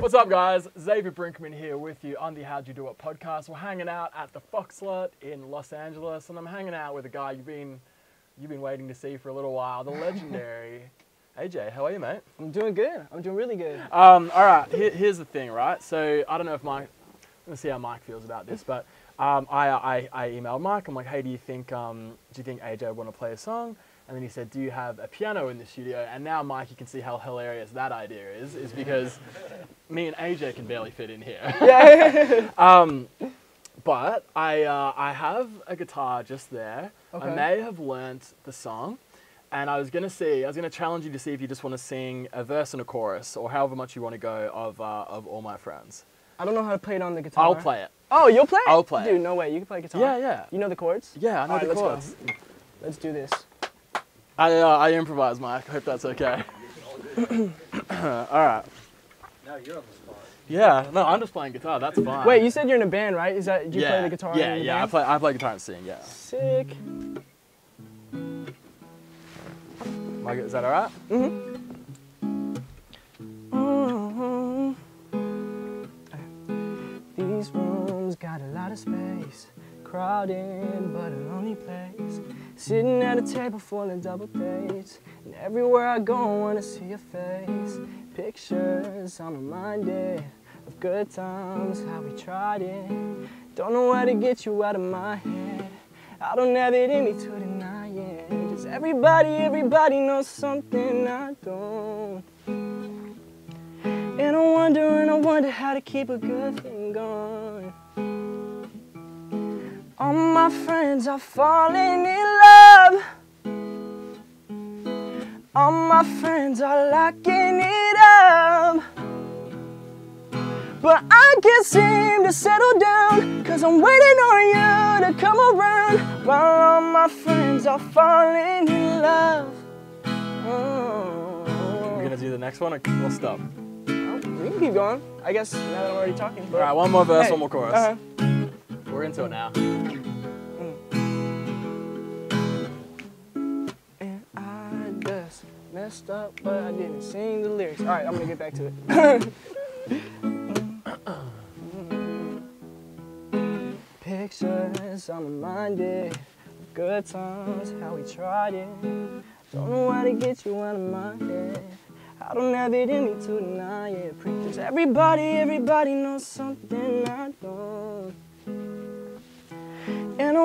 What's up, guys? Xavier Brinkman here with you on the How'd You Do It podcast. We're hanging out at the Foxlet in Los Angeles, and I'm hanging out with a guy you've been waiting to see for a little while, the legendary AJ. How are you, mate? I'm doing good. I'm doing really good. All right, here's the thing, right? So I don't know if Mike, let's see how Mike feels about this, but I emailed Mike. I'm like, hey, do you think AJ would want to play a song? And then he said, do you have a piano in the studio? And now, Mike, you can see how hilarious that idea is because me and AJ can barely fit in here. Yeah. But I have a guitar just there. Okay. I may have learnt the song. And I was going to challenge you to see if you just want to sing a verse and a chorus, or however much you want to go of All My Friends. I don't know how to play it on the guitar. I'll play it. Oh, you'll play it? I'll play it. Dude, no way. You can play guitar? Yeah, yeah. You know the chords? Yeah, I know the chords. Let's do this. I improvise, Mike. I hope that's okay. All right. Now you're on the spot. Yeah, no, I'm just playing guitar. That's fine. Wait, you said you're in a band, right? Do you play the guitar? Yeah, in the yeah. band? I play guitar and sing. Yeah. Sick. Mike, is that all right? Mm-hmm. These rooms got a lot of space, crowded but a lonely place. Sitting at a table full of double dates, and everywhere I go I wanna see your face. Pictures, I'm reminded of good times, how we tried it. Don't know how to get you out of my head. I don't have it in me to deny it. Just everybody knows something I don't. And I wonder how to keep a good thing going. All my friends are falling in love. All my friends are locking it up. But I can't seem to settle down, 'cause I'm waiting on you to come around, while all my friends are falling in love. We're gonna do the next one, or we'll stop? We can keep going, I guess, now that I'm already talking. All right, one more verse, one more chorus. We're into it now. And I just messed up, but I didn't sing the lyrics. All right, I'm gonna get back to it. Pictures, I'm reminded of good times, how we tried it. Don't know how to get you out of my head. I don't have it in me to deny it. Just everybody knows something I don't. And I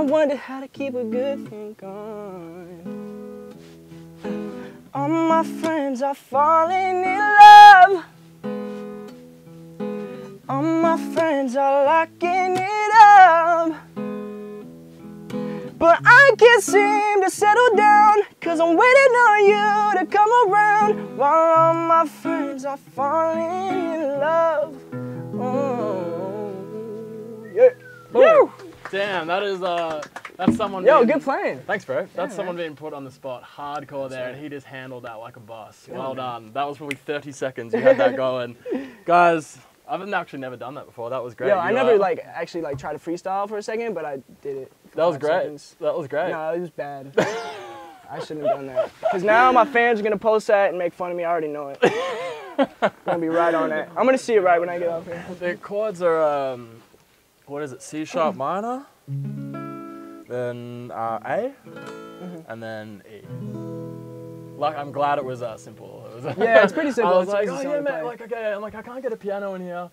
wonder how to keep a good thing going. All my friends are falling in love. All my friends are locking it up. But I can't seem to settle down, 'cause I'm waiting on you to come around, while all my friends are falling in love. Oh, yeah. Woo. Damn, that is that's someone. Yo, good playing. Thanks, bro. That's Yeah, someone being put on the spot, hardcore there, and he just handled that like a boss. Well done. That was probably 30 seconds. You had that going, guys. I've actually never done that before. That was great. Yo, I never actually tried to freestyle for a second, but I did it. That was great. Seconds. That was great. No, it was bad. I shouldn't have done that. Because now my fans are going to post that and make fun of me. I already know it. I'm going to be right on that. I'm going to see it right when I get up here. The chords are, what is it, C sharp minor, then A, and then E. Like, I'm glad it was simple. It was, yeah, it's pretty simple. I was like, oh yeah, man, like, okay. I'm like, I can't get a piano in here.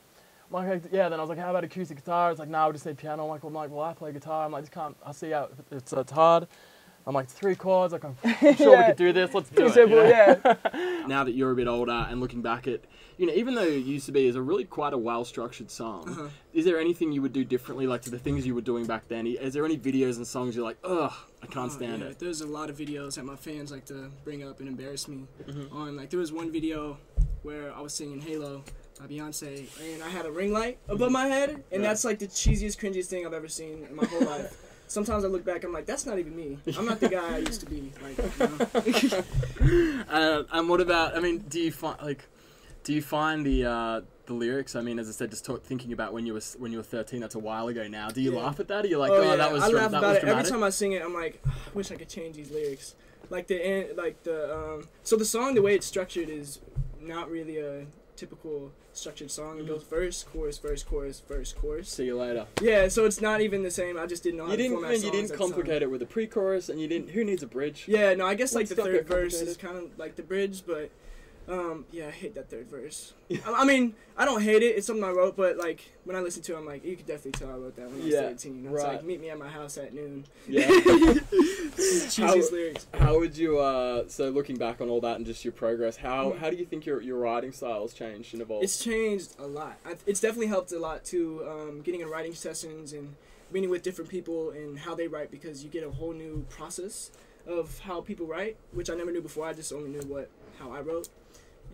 I'm like, yeah, then I was like, how about acoustic guitar? It's like, no, we just need piano. I'm like, well, I play guitar. I'm like, just can't, I see how it's hard. I'm like, 3 chords, like, I'm sure we could do this, let's do it. Simple, yeah. Now that you're a bit older and looking back at, even though it used to be a really quite a well-structured song, is there anything you would do differently, like to the things you were doing back then? Is there any videos and songs you're like, ugh, I can't stand it? There's a lot of videos that my fans like to bring up and embarrass me on. Like, there was one video where I was singing Halo by Beyonce, and I had a ring light above my head, and that's like the cheesiest, cringiest thing I've ever seen in my whole life. Sometimes I look back, I'm like, that's not even me. I'm not the guy I used to be. Like, and what about? I mean, do you find the lyrics? I mean, as I said, just thinking about when you were 13. That's a while ago now. Do you laugh at that? Are you like, yeah. that was? I laugh about it dramatic? every time I sing it. I'm like, I wish I could change these lyrics. Like so the song, the way it's structured is not really a typical structured song. It goes verse, chorus, verse, chorus, verse, chorus. See you later. Yeah, so it's not even the same. I just didn't know how to format songs. You didn't complicate it with a pre-chorus, and you didn't. Who needs a bridge? Yeah, no, I guess like the Let's not third get verse is complicated. kind of like the bridge, but yeah, I hate that third verse. I mean, I don't hate it. It's something I wrote, but like when I listen to it, I'm like, you could definitely tell I wrote that when I was 13. I was like, meet me at my house at noon. Yeah. Cheesiest lyrics. How would you? So looking back on all that and just your progress, how do you think your writing style has changed and evolved? It's changed a lot. It's definitely helped a lot too. Getting in writing sessions and meeting with different people and how they write, because you get a whole new process of how people write, which I never knew before. I just only knew how I wrote.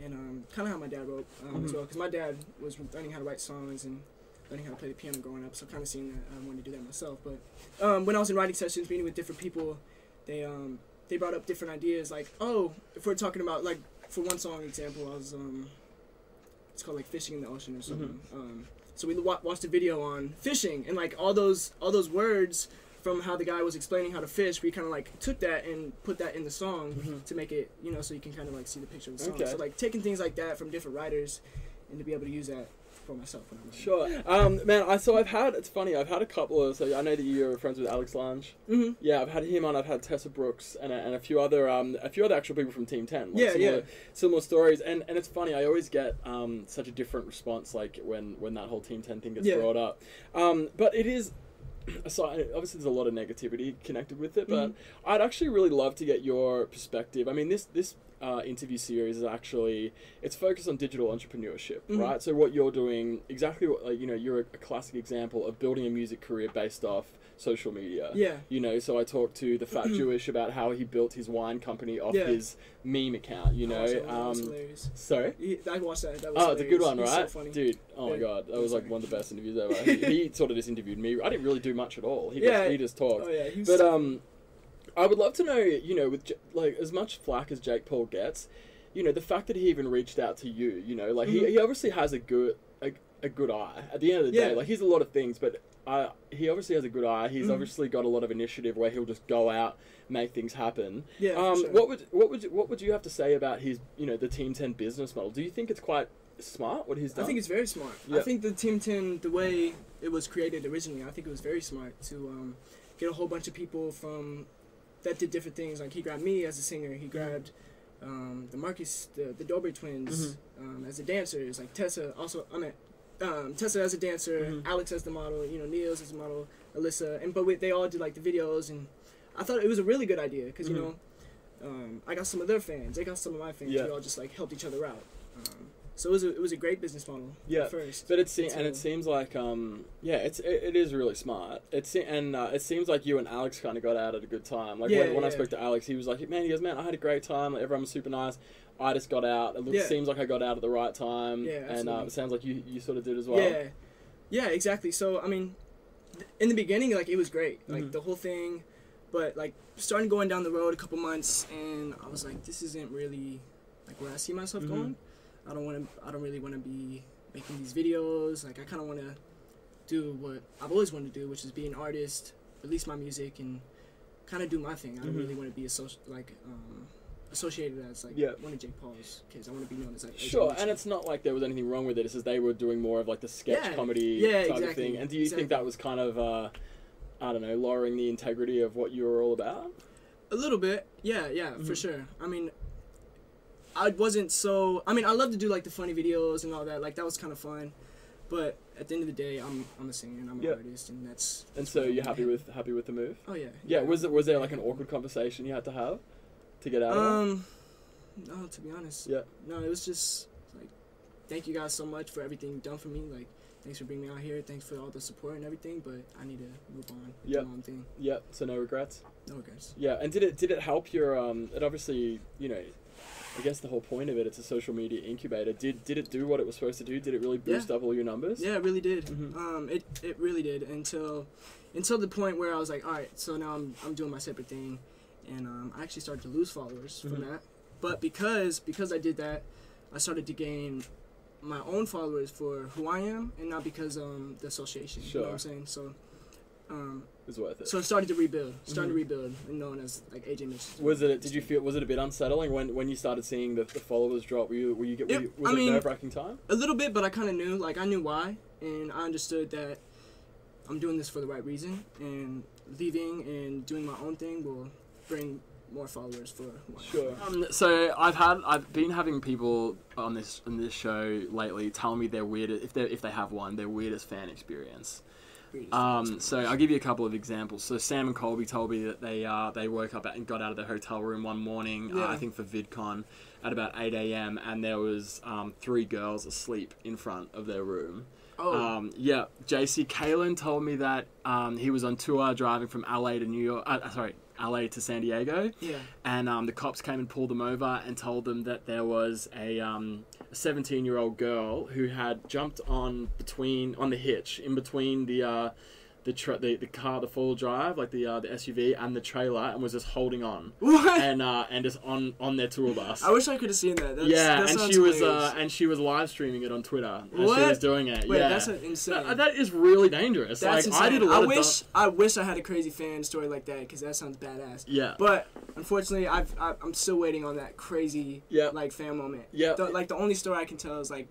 And kind of how my dad wrote as well, because my dad was learning how to write songs and learning how to play the piano growing up, so kind of seeing that I wanted to do that myself. But when I was in writing sessions, meeting with different people, they brought up different ideas, like, oh, if we're talking about, like, for one song example, I was it's called like Fishing in the Ocean or something. So we watched a video on fishing, and like all those words from how the guy was explaining how to fish, we kind of like took that and put that in the song to make it, so you can kind of like see the picture of the song. Okay. So like taking things like that from different writers and to be able to use that for myself when I'm writing. Sure. Man, it's funny, I've had a couple of, so I know that you're friends with Alex Lange. Yeah, I've had him on, I've had Tessa Brooks and a few other actual people from Team 10. Like similar stories, and it's funny, I always get such a different response, like when that whole Team 10 thing gets brought up. But it is, so obviously there's a lot of negativity connected with it, but I'd actually really love to get your perspective. I mean, this interview series is actually, it's focused on digital entrepreneurship, right? So what you're doing, exactly what, like, you're a classic example of building a music career based off social media. Yeah. So I talked to the Fat Jewish about how he built his wine company off his meme account, That was hilarious. Sorry? I watched that. That was Oh, it's a good one, He's right? so funny. Dude, oh my god, that was like one of the best interviews ever. He sort of just interviewed me. I didn't really do much at all. He just talked. Oh yeah, he was But so I would love to know, with like as much flack as Jake Paul gets, the fact that he even reached out to you, like he obviously has a good eye. At the end of the day, like he's a lot of things, but he obviously has a good eye. He's obviously got a lot of initiative where he'll just go out, make things happen. Yeah. For sure. What would you have to say about his, the Team 10 business model? Do you think it's quite smart what he's done? I think it's very smart. Yep. I think the Team 10, the way it was created originally, I think it was very smart to get a whole bunch of people that did different things. Like he grabbed me as a singer. He grabbed the Marcus, the Dobre twins as a dancers. Like Tessa also. Tessa as a dancer, Alex as the model. Niels as a model, Alyssa, but they all did like the videos, and I thought it was a really good idea because I got some of their fans, they got some of my fans. Yeah. We all just like helped each other out. So it was a great business model. Yeah, at first. But it seems like it is really smart. It seems like you and Alex kind of got out at a good time. Like when I spoke to Alex, he was like, man, I had a great time. Like, everyone was super nice. I just got out. It seems like I got out at the right time. Yeah, absolutely. And it sounds like you sort of did as well. Yeah, exactly. So I mean, in the beginning, like it was great, like the whole thing, but like starting going down the road a couple months, and I was like, this isn't really like where I see myself going. I don't really want to be making these videos. Like I kind of want to do what I've always wanted to do, which is be an artist, release my music, and kind of do my thing. I don't really want to be associated as like one of Jake Paul's kids. I want to be known as like sure. And it's not like there was anything wrong with it. It's just they were doing more of like the sketch comedy type of thing. And do you think that was kind of I don't know, lowering the integrity of what you were all about? A little bit, yeah, for sure. I mean, I wasn't so. I mean, I love to do like the funny videos and all that. Like that was kind of fun, but at the end of the day, I'm a singer and I'm an artist, and that's. And so you're happy with the move? Oh yeah. Yeah. Was there like an awkward conversation you had to have to get out of it? No, to be honest. Yeah. No, it was just like, thank you guys so much for everything you've done for me. Like, thanks for bringing me out here. Thanks for all the support and everything. But I need to move on. Do my own thing. Yeah. So no regrets. No regrets. Yeah. And did it help your it obviously I guess the whole point of it's a social media incubator. Did it do what it was supposed to do? Did it really boost up all your numbers? Yeah, it really did. It really did until the point where I was like, all right, so now I'm doing my separate thing, and I actually started to lose followers from that. But because I did that, I started to gain my own followers for who I am, and not because the association. Sure. You know what I'm saying? So It's worth it. So it started to rebuild, and known as like AJ Mitch. Was it a bit unsettling when you started seeing the followers drop? Was it a nerve-wracking time? A little bit, but I kind of knew, like I knew why, and I understood that I'm doing this for the right reason, and leaving and doing my own thing will bring more followers for sure. So I've been having people on this show lately tell me their weirdest, if they have one, their weirdest fan experience. So I'll give you a couple of examples. So Sam and Colby told me that they woke up and got out of their hotel room one morning, I think for VidCon, at about 8 a.m. and there was 3 girls asleep in front of their room. Oh. Yeah. JC Kalen told me that he was on tour driving from LA to New York. LA to San Diego. Yeah. And the cops came and pulled them over and told them that there was a 17-year-old girl who had jumped on the hitch in between the car, the full drive, like the SUV and the trailer, and was just holding on. What? And just on their tour bus. I wish I could have seen that. And she was live streaming it on Twitter as she was doing it. Wait, yeah. that's insane. That is really dangerous. That's like insane. I did a lot I wish I had a crazy fan story like that, because that sounds badass. Yeah. But unfortunately, I'm still waiting on that crazy like fan moment. Yeah. The only story I can tell is like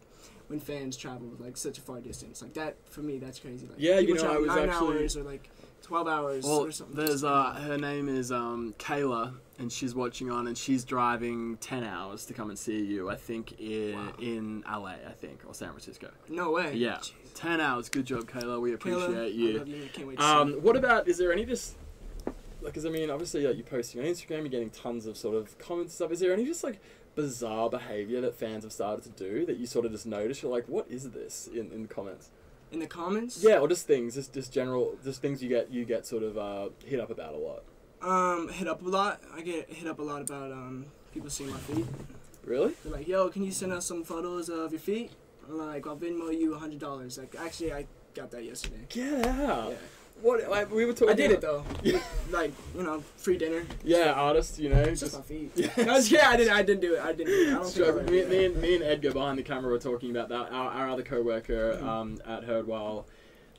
when fans travel like such a far distance, like that for me, that's crazy. Like, yeah, people I was 9 actually hours or like 12 hours or something. There's her name is Kayla, and she's watching on, and she's driving 10 hours to come and see you. I think in LA, I think, or San Francisco. No way. Yeah, 10 hours. Good job, Kayla. We appreciate you. I love you. I can't wait to see what about? Is there any just like? Because I mean, obviously, like, you're posting on Instagram, you're getting tons of sort of comments and stuff. Is there any just like bizarre behavior that fans have started to do that you sort of just notice? You're like, what is this in the comments? In the comments? Yeah, or just things, just general, just things you get sort of hit up about a lot. Hit up a lot. I get hit up a lot about people seeing my feet. Really? They're like, yo, can you send us some photos of your feet? I'm like, I'll Venmo you $100. Like, actually, I got that yesterday. Get out. Yeah. What? Like, we were talking. I did it though. Like, free dinner. Yeah, artist. Just my feet. Yeah. I didn't do it. I don't think me and Edgar behind the camera were talking about that. Our other co-worker at Herdwell.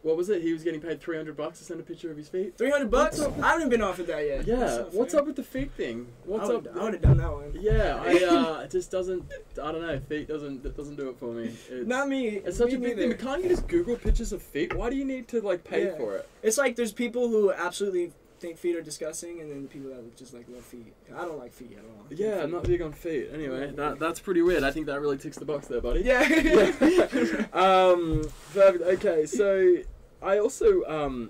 What was it? He was getting paid $300 to send a picture of his feet. $300? I haven't been offered that yet. Yeah. What's up with the feet thing? What's up? I would have done that one. Yeah. It just doesn't. I don't know. Feet doesn't do it for me. Not me. It's such a big thing. But can't you just Google pictures of feet? Why do you need to like pay for it? It's like there's people who absolutely think feet are disgusting, and then people that just like love feet. I don't like feet at all. Yeah, I'm not big on feet. Anyway, that's pretty weird. I think that really ticks the box there, buddy. Yeah. Okay, so I also,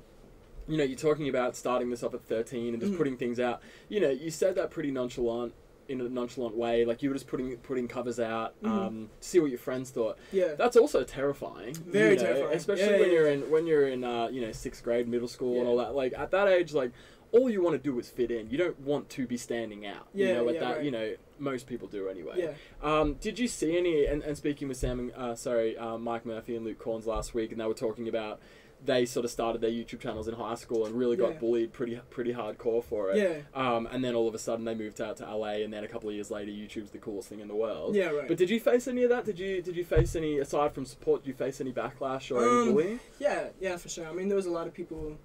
you're talking about starting this up at 13 and just putting things out. You said that pretty nonchalant, in a nonchalant way, like you were just putting covers out to see what your friends thought. Yeah, that's also terrifying. Very terrifying, especially when you're in 6th grade, middle school, and all that. Like at that age, like all you want to do is fit in. You don't want to be standing out. Right. Most people do anyway. Yeah. Did you see any? And speaking with Mike Murphy and Luke Corns last week, and they were talking about. They sort of started their YouTube channels in high school and really got bullied pretty hardcore for it. Yeah. And then all of a sudden they moved out to LA, and then a couple of years later YouTube's the coolest thing in the world. Yeah, right. But did you face any of that? Did you face any, aside from support, did you face any backlash or any bullying? Yeah, for sure. I mean, there was a lot of people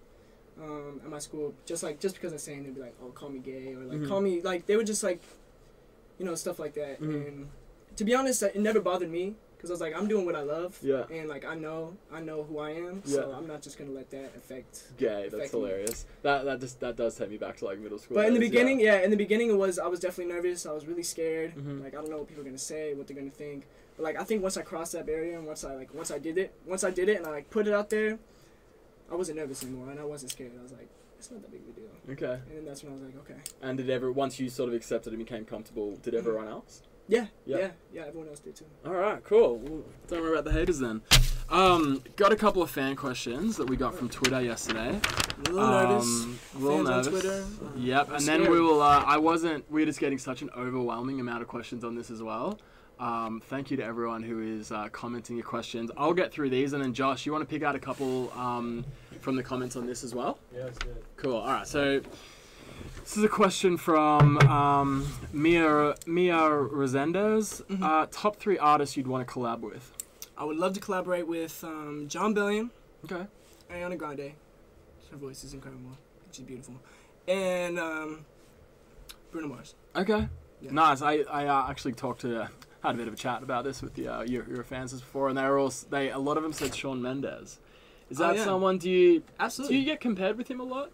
at my school, just because I sang, they'd be like, oh, call me gay, or like, call me, like, they would just like, stuff like that. And to be honest, it never bothered me. Because I was like, I'm doing what I love, and like I know who I am, so I'm not just gonna let that affect. That's hilarious. That does take me back to like middle school. But in the beginning, I was definitely nervous. I was really scared. Like I don't know what people are gonna say, what they're gonna think. But like I think once I crossed that barrier, and once I did it, and I like put it out there, I wasn't nervous anymore, and I wasn't scared. I was like, it's not that big of a deal. Okay. And that's when I was like, okay. And once you sort of accepted and became comfortable, did everyone else? Yeah, everyone else did too. Alright, cool. Well, don't worry about the haters then. Got a couple of fan questions that we got from Twitter yesterday. A little nervous. Fans on Twitter. Yep, and scared. then we will, we're just getting such an overwhelming amount of questions on this as well. Thank you to everyone who is commenting your questions. I'll get through these, and then Josh, you want to pick out a couple from the comments on this as well? Yeah, that's good. Cool, alright, so... This is a question from Mia Resendez. Top 3 artists you'd want to collab with? I would love to collaborate with John Bellion. Okay. Ariana Grande. Her voice is incredible. She's beautiful. And Bruno Mars. Okay. Yeah. Nice. I actually had a bit of a chat about this with your fans before, and a lot of them said Shawn Mendes. Is that someone? Absolutely. Do you get compared with him a lot?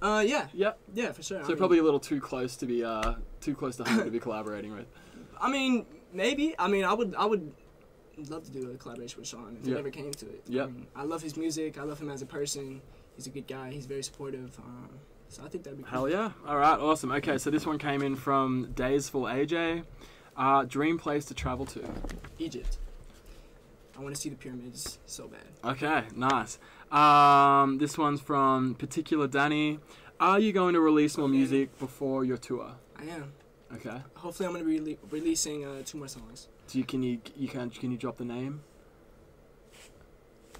Yeah. Yep. Yeah, for sure. So probably a little too close to be home to be collaborating with. I mean, maybe. I mean, I would love to do a collaboration with Shawn if it ever came to it. Yeah. I mean, I love his music. I love him as a person. He's a good guy. He's very supportive. So I think that'd be cool. Hell yeah. All right, awesome. Okay, so this one came in from Daysful AJ. Dream place to travel to? Egypt. I want to see the pyramids so bad. Okay, nice. This one's from Particular Danny. Are you going to release more music before your tour? I am. Okay. Hopefully I'm going to be releasing 2 more songs. Can you drop the name?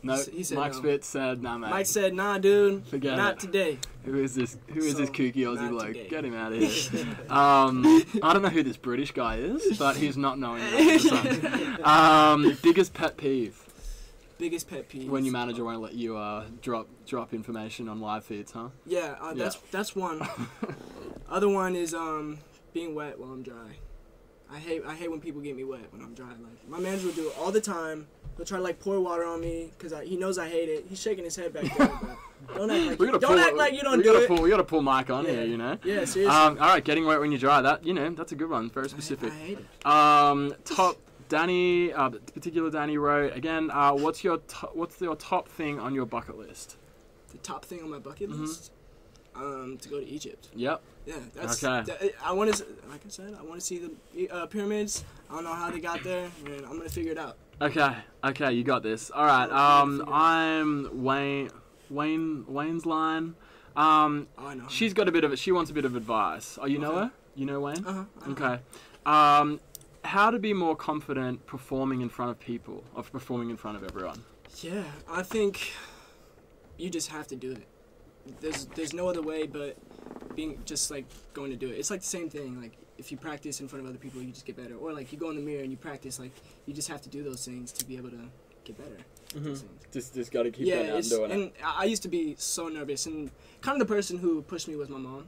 No, he said Mike no. Spitz said, nah, mate. Mike said, nah, dude. Forget not it. today. Who is this kooky Aussie not bloke? today. Get him out of here. I don't know who this British guy is, but he's not knowing that. Biggest pet peeve? Biggest pet peeve? When your manager won't let you drop information on live feeds, huh? Yeah, that's one. Other one is being wet while I'm dry. I hate when people get me wet when I'm dry. Like, my manager will do it all the time. He'll try to like pour water on me because he knows I hate it. He's shaking his head back there. But don't act like you don't do it. We gotta pull Mike on here, you know. Yeah, seriously. All right, getting wet when you're dry. That's a good one. Very specific. I hate it. Top Danny, particular Danny wrote again. What's your top thing on your bucket list? The top thing on my bucket list, to go to Egypt. Yep. Yeah, that's okay. I want to, like I said, I want to see the pyramids. I don't know how they got there, and I'm gonna figure it out. Okay, you got this. All right. I'm Wayne's line. I know. She wants a bit of advice. Oh, you know her? You know Wayne? Okay. How to be more confident performing in front of people, or performing in front of everyone? Yeah, I think you just have to do it. There's no other way but being just like going to do it. It's like the same thing. Like if you practice in front of other people, you just get better. Or like you go in the mirror and you practice. Like you just have to do those things to be able to get better. Just got to keep going out and doing it. And I used to be so nervous, and kind of the person who pushed me was my mom.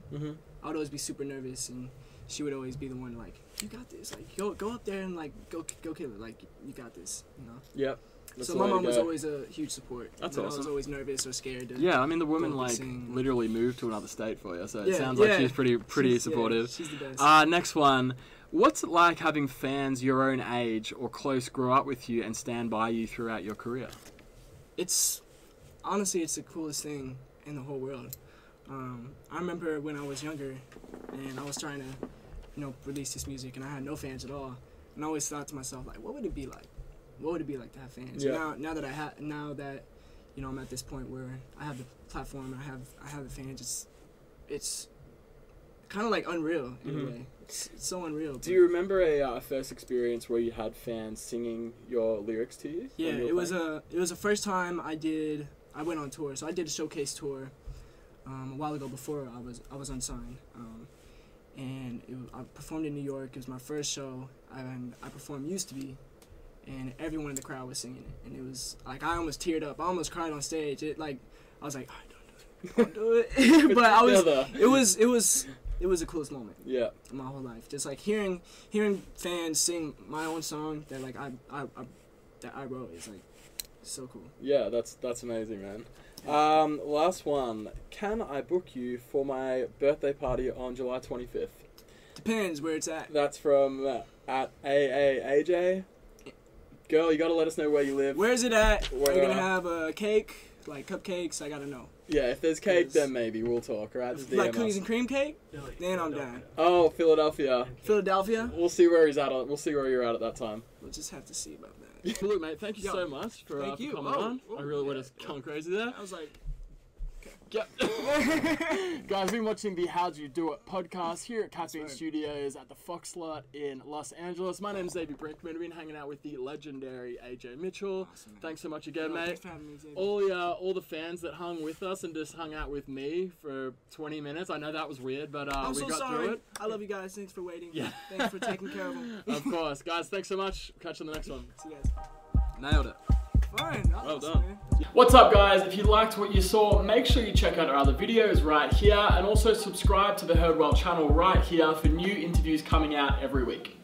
I would always be super nervous, and she would always be the one like, you got this. Like go up there and like go kill it. Like you got this. You know. Yep. So my mom was always a huge support. That's awesome. awesome. I was always nervous or scared. Yeah, I mean the woman like literally moved to another state for you, so it sounds like she's pretty supportive. Yeah, she's the best. Next one. What's it like having fans your own age or close grow up with you and stand by you throughout your career? Honestly, it's the coolest thing in the whole world. I remember when I was younger and I was trying to, release this music, and I had no fans at all. And I always thought to myself, like, what would it be like? What would it be like to have fans? Yeah. Now that I'm at this point where I have the platform and I have the fans, it's kind of like unreal in a way. It's so unreal. Do you remember a first experience where you had fans singing your lyrics to you? Yeah, it was the first time I went on tour. So I did a showcase tour a while ago before I was unsigned. And I performed in New York. It was my first show. I performed Used to Be, and everyone in the crowd was singing it. And it was like I almost teared up. I almost cried on stage. I was like, don't do it. But it was the coolest moment. Yeah. In my whole life. Just like hearing fans sing my own song that like I wrote is like so cool. Yeah, that's amazing, man. Last one. Can I book you for my birthday party on July 25th? Depends where it's at. That's from at AAAJ. Girl, you gotta let us know where you live. Where is it at? We're gonna have a cake, like cupcakes. I gotta know. Yeah, if there's cake, then maybe we'll talk. Right? Like cookies and cream cake. Then I'm down. Oh, Philadelphia. Philadelphia. We'll see where he's at. We'll see where you're at that time. We'll just have to see about that. Look, mate, thank you so much for coming on. I really would have gone crazy there. I was like, yep. Guys, I've been watching the How'd You Do It podcast here at Caffeine Studios at the Fox Lot in Los Angeles. My name's Xavier Brinkman. We've been hanging out with the legendary AJ Mitchell. Awesome, thanks so much again, mate. Thanks for having me, Xavier. All the fans that hung with us and just hung out with me for 20 minutes. I know that was weird, but we got through it. I love you guys. Thanks for waiting. Yeah. Thanks for taking care of them. Of course. Guys, thanks so much. Catch you on the next one. See you guys. Nailed it. fun. Well done. Man. What's up guys, if you liked what you saw, make sure you check out our other videos right here and also subscribe to the Heard Well channel right here for new interviews coming out every week.